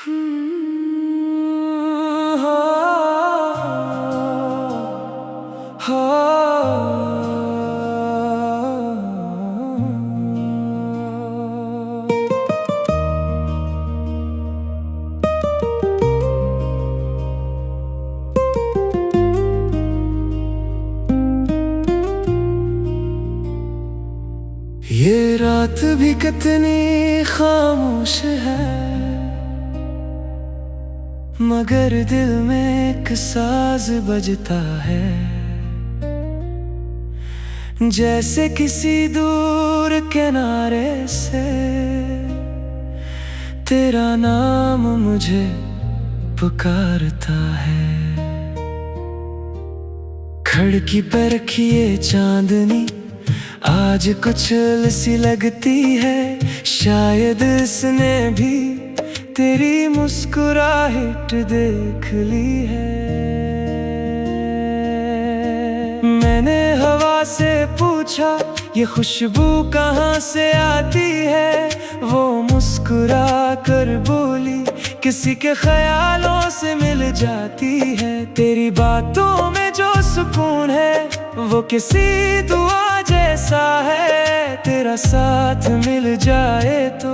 ये रात भी कितनी खामोश है, मगर दिल में एक साज बजता है। जैसे किसी दूर किनारे से तेरा नाम मुझे पुकारता है। खिड़की पर रखिए चांदनी आज कुछ सी लगती है, शायद इसने भी तेरी मुस्कुराहट देख ली है। मैंने हवा से पूछा ये खुशबू कहाँ से आती है, वो मुस्कुरा कर बोली किसी के ख्यालों से मिल जाती है। तेरी बातों में जो सुकून है वो किसी दुआ जैसा है। तेरा साथ मिल जाए तो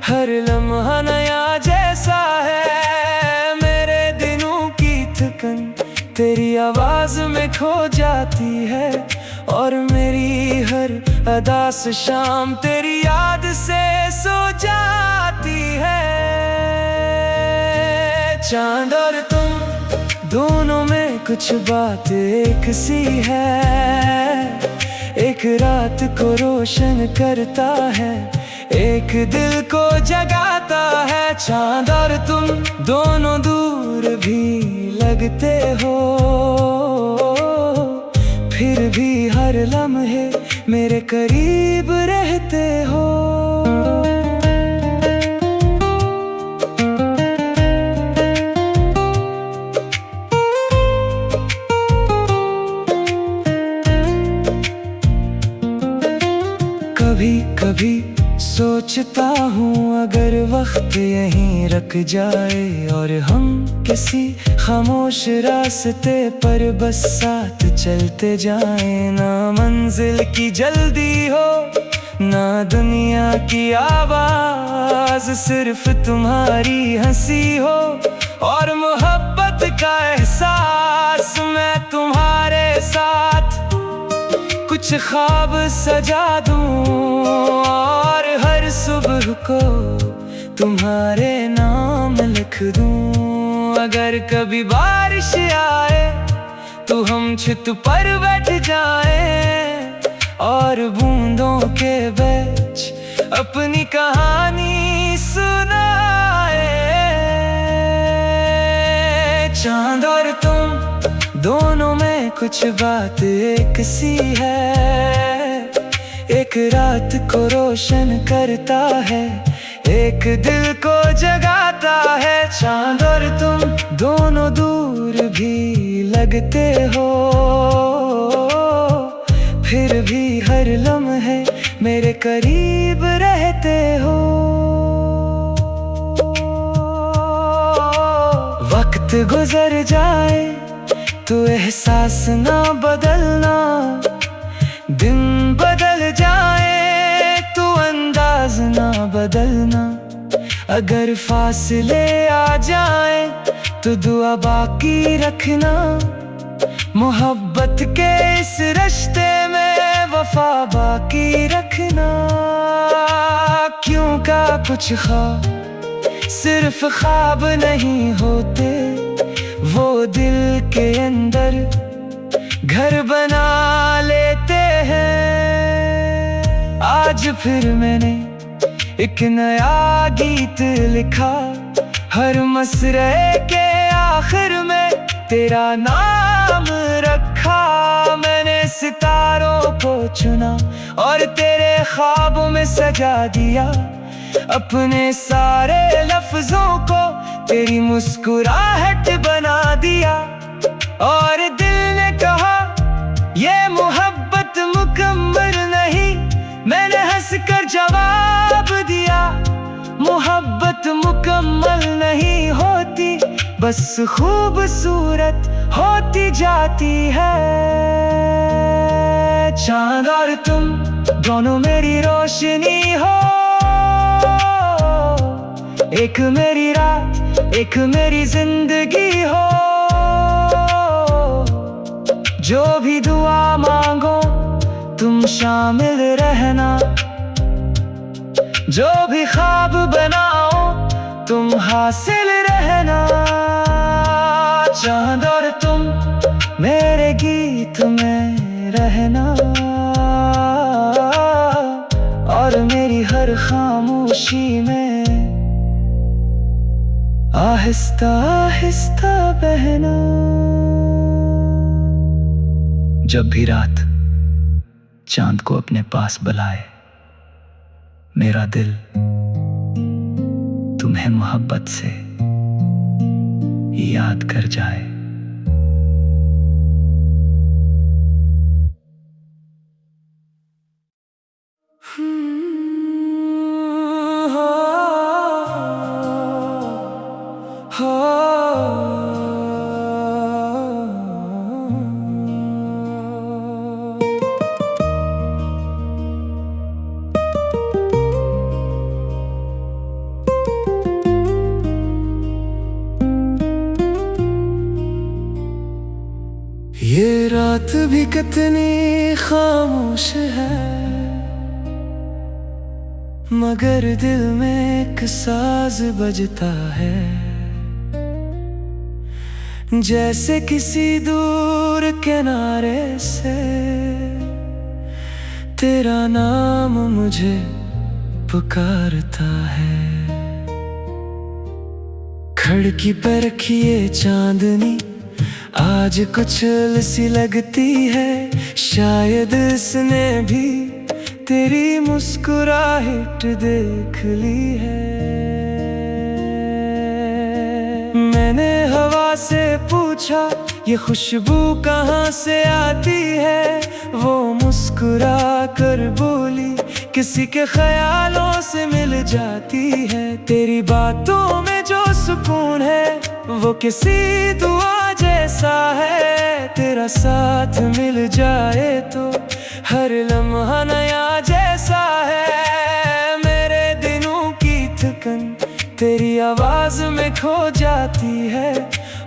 हर लम्हा नया जैसा है। मेरे दिनों की थकन तेरी आवाज में खो जाती है, और मेरी हर अदास शाम तेरी याद से सो जाती है। चांद और तुम दोनों में कुछ बात एक सी है, एक रात को रोशन करता है, एक दिल को जगाता है। चांद और तुम दोनों दूर भी लगते हो, फिर भी हर लम्हे मेरे करीब रहते हो। कभी कभी सोचता हूँ अगर वक्त यहीं रुक जाए और हम किसी खामोश रास्ते पर बस साथ चलते जाएं। ना मंजिल की जल्दी हो ना दुनिया की आवाज, सिर्फ तुम्हारी हंसी हो और मोहब्बत का एहसास। मैं तुम्हारे साथ कुछ ख्वाब सजा दूं और हर सुबह को तुम्हारे नाम लिख दूं। अगर कभी बारिश आए तो हम छत पर बैठ जाएं और बूंदों के बीच अपनी कहानी सुनाए। चांद और तुम दोनों में कुछ बात एक सी है, एक रात को रोशन करता है, एक दिल को जगाता है। चांद और तुम दोनों दूर भी लगते हो, फिर भी हर लम्हे मेरे करीब रहते हो। वक्त गुजर जाए तो एहसास ना बदलना, दिन बदल जाए तो अंदाज ना बदलना। अगर फासले आ जाए तो दुआ बाकी रखना, मोहब्बत के इस रिश्ते में वफा बाकी रखना। क्यों का कुछ ख्वाब सिर्फ ख्वाब नहीं होते, वो दिल के अंदर घर बना लेते हैं। आज फिर मैंने एक नया गीत लिखा, हर मसरे के आखिर में तेरा नाम रखा। मैंने सितारों को चुना और तेरे ख्वाबों में सजा दिया, अपने सारे लफ्जों को तेरी मुस्कुराहट बना दिया। और दिल ने कहा ये मोहब्बत मुकम्मल नहीं, मैंने हंस कर जवाब दिया मोहब्बत मुकम्मल नहीं। बस खूबसूरत होती जाती है। चांद और तुम दोनों मेरी रोशनी हो, एक मेरी रात एक मेरी जिंदगी हो। जो भी दुआ मांगो तुम शामिल रहना, जो भी ख्वाब बनाओ तुम हासिल रहना। चांद और तुम मेरे गीत में रहना, और मेरी हर खामोशी में आहिस्ता आहिस्ता बहना। जब भी रात चांद को अपने पास बुलाए, मेरा दिल तुम्हें मोहब्बत से याद कर जाए। ये रात भी कितनी खामोश है, मगर दिल में एक साज बजता है। जैसे किसी दूर किनारे से तेरा नाम मुझे पुकारता है। खिड़की पर रखिए चांदनी, आज कुछ सी लगती है। शायद इसने भी तेरी मुस्कुराहट देख ली है। मैंने हवा से पूछा ये खुशबू कहाँ से आती है, वो मुस्कुरा कर बोली किसी के ख्यालों से मिल जाती है। तेरी बातों में जो सुकून है वो किसी दुआ जैसा है। तेरा साथ मिल जाए तो हर लम्हा नया जैसा है। मेरे दिनों की थकन तेरी आवाज में खो जाती है,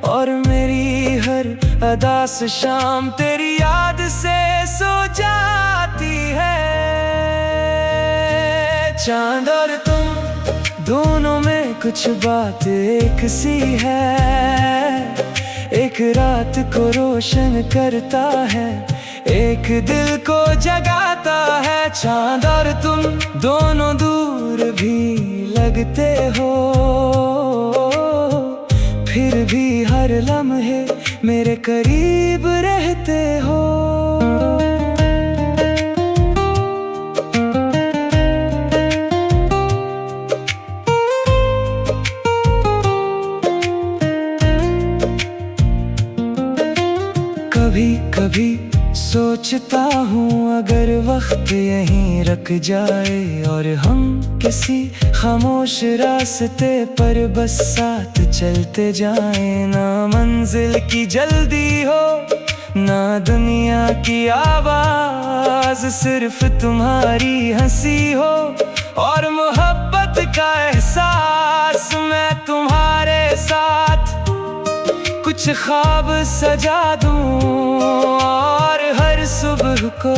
और मेरी हर अदास शाम तेरी याद से सो जाती है। चांद और तुम दोनों में कुछ बात एक सी है। एक रात को रोशन करता है, एक दिल को जगाता है। चांद और तुम दोनों दूर भी लगते हो, फिर भी हर लम्हे मेरे करीब रहते हो। कभी कभी सोचता हूँ अगर वक्त यहीं रुक जाए और हम किसी खामोश रास्ते पर बस साथ चलते जाएं। ना मंजिल की जल्दी हो ना दुनिया की आवाज, सिर्फ तुम्हारी हंसी हो और मोहब्बत का एहसास। मैं तुम्हारे साथ कुछ ख्वाब सजा दूं और हर सुबह को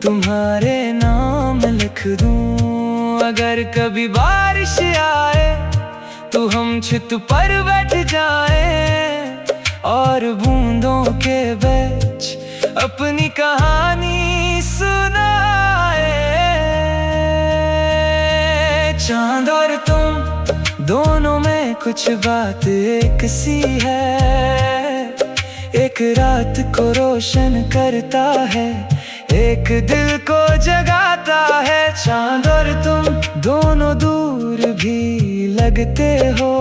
तुम्हारे नाम लिख दूं। अगर कभी बारिश आए तो हम छत पर बैठ जाएं और बूंदों के बीच अपनी कहानी सुनाए। चांद और तुम दोनों में कुछ बात एक सी है। एक रात को रोशन करता है, एक दिल को जगाता है। चांद और तुम दोनों दूर भी लगते हो,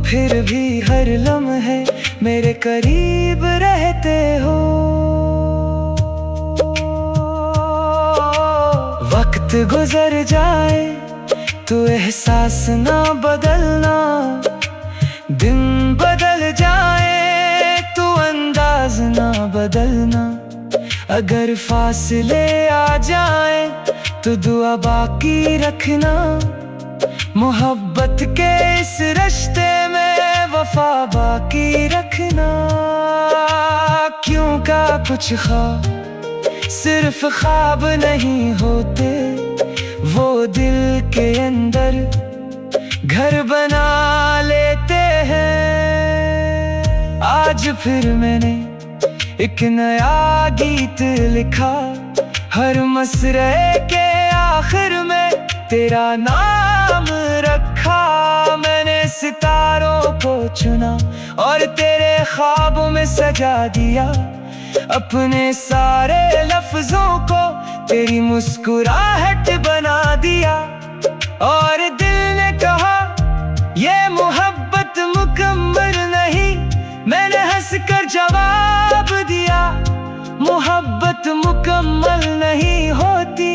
फिर भी हर लम्हे मेरे करीब रहते हो। वक्त गुजर जाए तो एहसास ना बदलना, दिन बदल जाए तो अंदाज ना बदलना। अगर फासले आ जाए तो दुआ बाकी रखना। मोहब्बत के इस रिश्ते में वफा बाकी रखना। क्यों का कुछ ख्वाब सिर्फ ख्वाब नहीं होते, वो दिल के अंदर घर बना लेते हैं। आज फिर मैंने एक नया गीत लिखा, हर मसरे के आखिर में तेरा नाम रखा। मैंने सितारों को चुना और तेरे ख्वाबों में सजा दिया अपने सारे लफ्जों को, तेरी मुस्कुराहट बना दिया। और दिल ने कहा ये मोहब्बत मुकम्मल नहीं, मैंने हंसकर जवाब दिया मोहब्बत मुकम्मल नहीं होती,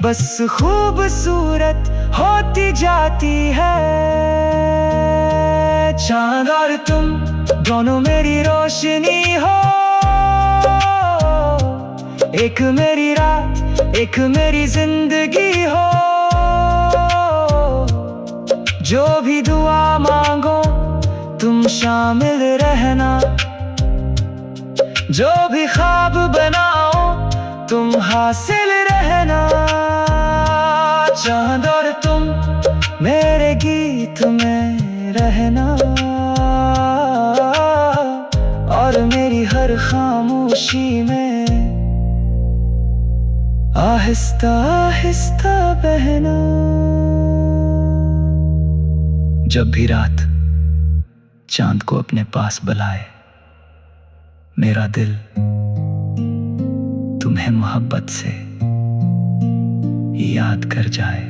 बस खूबसूरत होती जाती है। चांद और तुम दोनों मेरी रोशनी हो, एक मेरी रात एक मेरी जिंदगी हो। जो भी दुआ मांगो तुम शामिल रहना, जो भी ख्वाब बनाओ तुम हासिल रहना। चांद और तुम मेरे गीत में रहना, और मेरी हर खामोशी में आहिस्ता आहिस्ता बहना। जब भी रात चांद को अपने पास बुलाए, मेरा दिल तुम्हें मोहब्बत से याद कर जाए।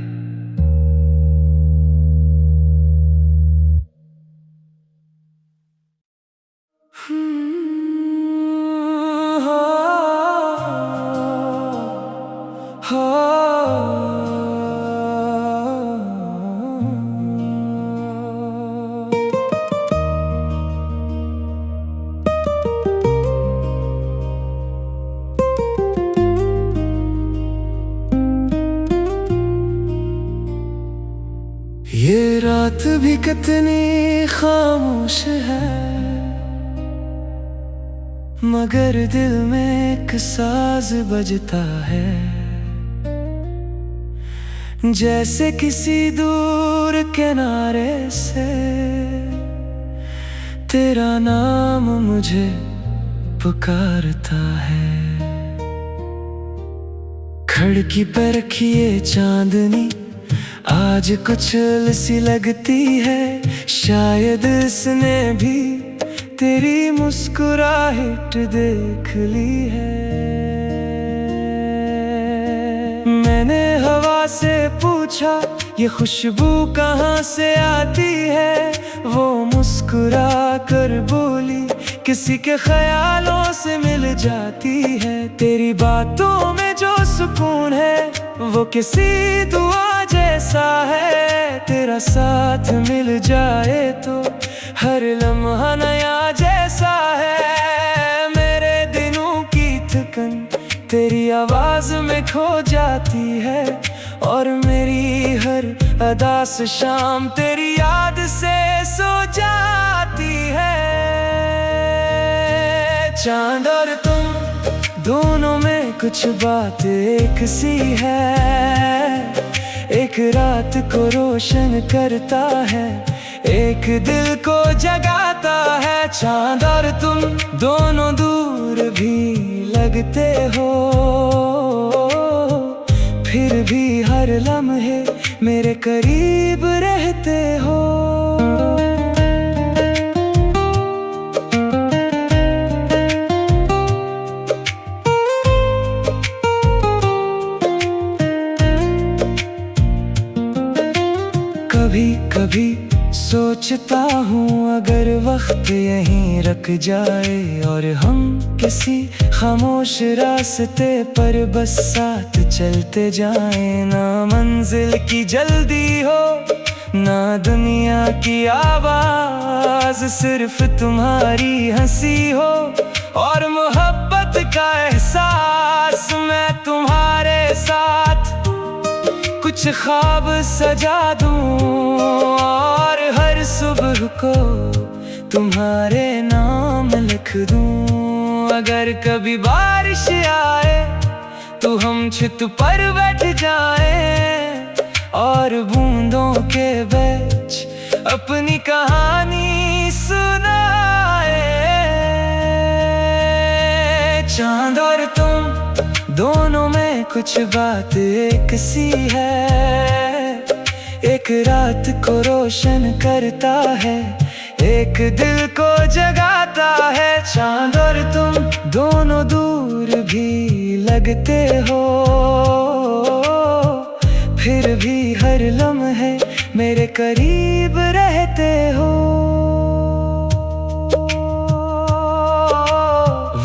ये रात भी कितनी खामोश है, मगर दिल में एक साज बजता है। जैसे किसी दूर किनारे से तेरा नाम मुझे पुकारता है। खिड़की पर रखिए चांदनी आज कुछ सी लगती है, शायद इसने भी तेरी मुस्कुराहट देख ली है। मैंने हवा से पूछा ये खुशबू कहाँ से आती है, वो मुस्कुरा कर बोली किसी के ख्यालों से मिल जाती है। तेरी बातों में जो सुकून है वो किसी दुआ जैसा है, तेरा साथ मिल जाए तो हर लम्हा नया जैसा है। मेरे दिनों की थकन तेरी आवाज में खो जाती है, और मेरी हर अदा से शाम तेरी याद से सो जाती है। चांद और तुम दोनों में कुछ बात एक सी है, एक रात को रोशन करता है, एक दिल को जगाता है। चांद और तुम दोनों दूर भी लगते हो, फिर भी हर लम्हे मेरे करीब रहते हो। कभी कभी सोचता हूँ अगर वक्त यहीं रुक जाए और हम किसी खामोश रास्ते पर बस साथ चलते जाएं। ना मंजिल की जल्दी हो ना दुनिया की आवाज, सिर्फ तुम्हारी हंसी हो और मोहब्बत का एहसास। मैं तुम्हारे साथ कुछ ख्वाब सजा दूं और हर सुबह को तुम्हारे नाम लिख दूं। अगर कभी बारिश आए तो हम छत पर बैठ जाएं और बूंदों के बीच अपनी कहानी सुनाए। चांद और तुम दोनों में कुछ बात एक सी है, एक रात को रोशन करता है, एक दिल को जगाता है। चांद और तुम दोनों दूर भी लगते हो, फिर भी हर लम्हे मेरे करीब रहते हो।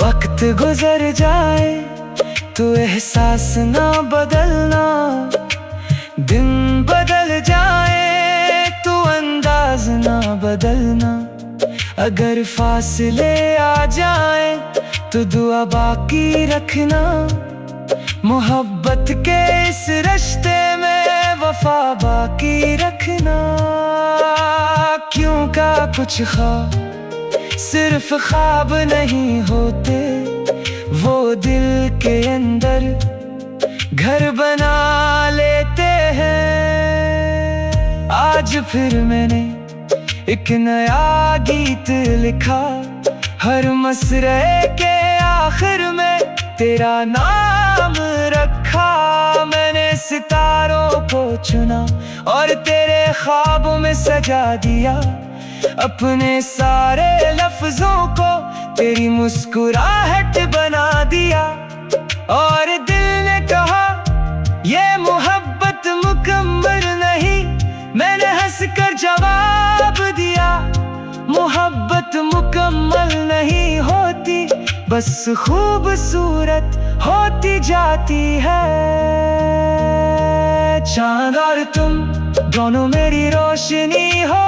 वक्त गुजर जाए तो एहसास ना बदलना, दिन बदल जाए तो अंदाज ना बदलना। अगर फासले आ जाए तो दुआ बाकी रखना, मोहब्बत के इस रिश्ते में वफा बाकी रखना। क्यों का कुछ ख्वाब सिर्फ ख्वाब नहीं होते, वो दिल के अंदर घर बना लेते हैं। आज फिर मैंने एक नया गीत लिखा, हर मसरे के आखिर में तेरा नाम रखा। मैंने सितारों को चुना और तेरे ख्वाबों में सजा दिया, अपने सारे लफ्जों को तेरी मुस्कुराहट बना दिया। और दिल ने कहा ये मोहब्बत मुकम्मल नहीं, मैंने हंसकर जवाब दिया मोहब्बत मुकम्मल नहीं होती, बस खूबसूरत होती जाती है। चांद और तुम दोनों मेरी रोशनी हो,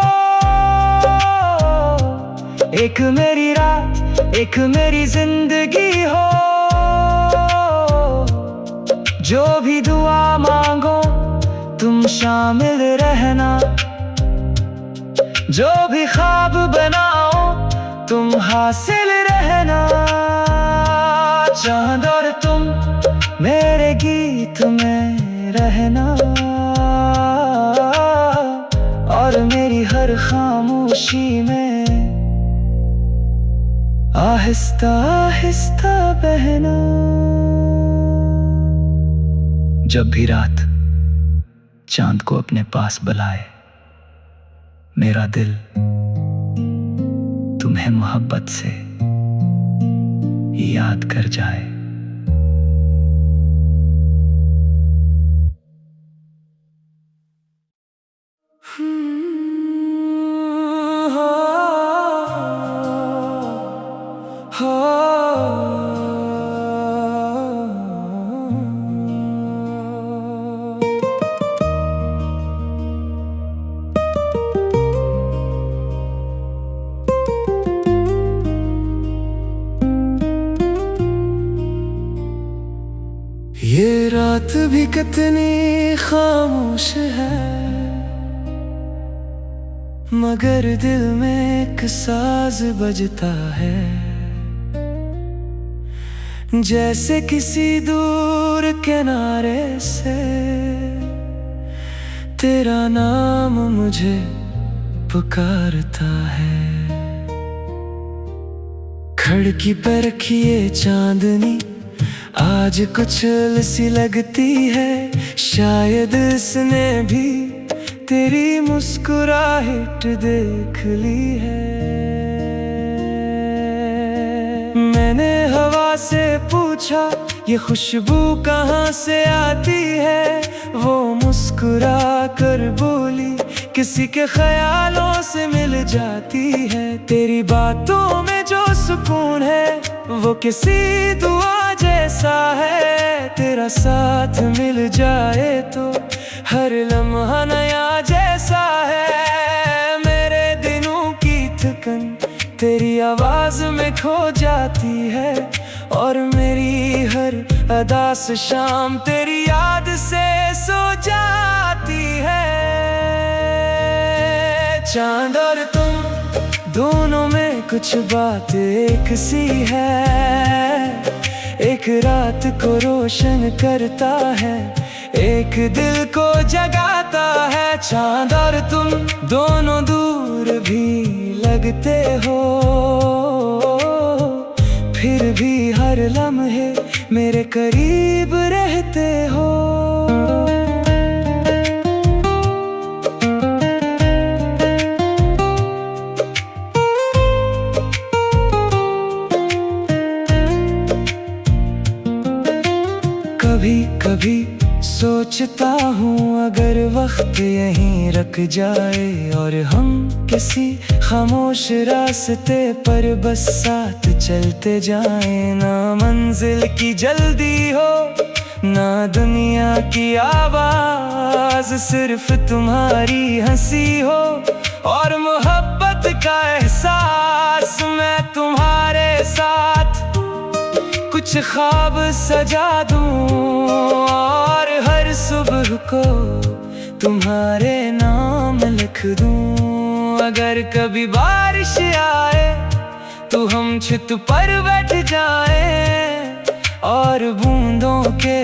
एक मेरी रात एक मेरी जिंदगी हो। जो भी दुआ मांगो तुम शामिल रहना, जो भी ख्वाब बनाओ तुम हासिल रहना। चांद और तुम मेरे गीत में रहना और मेरी हर खामोशी में आहिस्ता आहिस्ता बहना। जब भी रात चांद को अपने पास बुलाए, मेरा दिल तुम्हें मोहब्बत से याद कर जाए। ये रात भी कितनी खामोश है, मगर दिल में एक साज बजता है। जैसे किसी दूर किनारे से तेरा नाम मुझे पुकारता है। खिड़की पर रखिए चांदनी आज कुछ सी लगती है, शायद इसने भी तेरी मुस्कुराहट देख ली है। मैंने हवा से पूछा ये खुशबू कहाँ से आती है, वो मुस्कुरा कर बोली किसी के ख्यालों से मिल जाती है। तेरी बातों में जो सुकून है वो किसी दुआ जैसा है। तेरा साथ मिल जाए तो हर लम्हा नया जैसा है। मेरे दिनों की थकन तेरी आवाज में खो जाती है, और मेरी हर अदा से शाम तेरी याद से सो जाती है। चांद और तुम दोनों में कुछ बात एक सी है। एक रात को रोशन करता है, एक दिल को जगाता है। चांद और तुम दोनों दूर भी लगते हो, फिर भी हर लम्हे मेरे करीब रहते हो। कभी कभी सोचता हूँ अगर वक्त यहीं रुक जाए और हम किसी खामोश रास्ते पर बस साथ चलते जाएं। ना मंजिल की जल्दी हो, ना दुनिया की आवाज, सिर्फ तुम्हारी हंसी हो और मोहब्बत का एहसास। मैं तुम्हारे साथ कुछ ख्वाब सजा दूं और हर सुबह को तुम्हारे नाम लिख दूं। अगर कभी बारिश आए तो हम छत पर बैठ जाएं और बूंदों के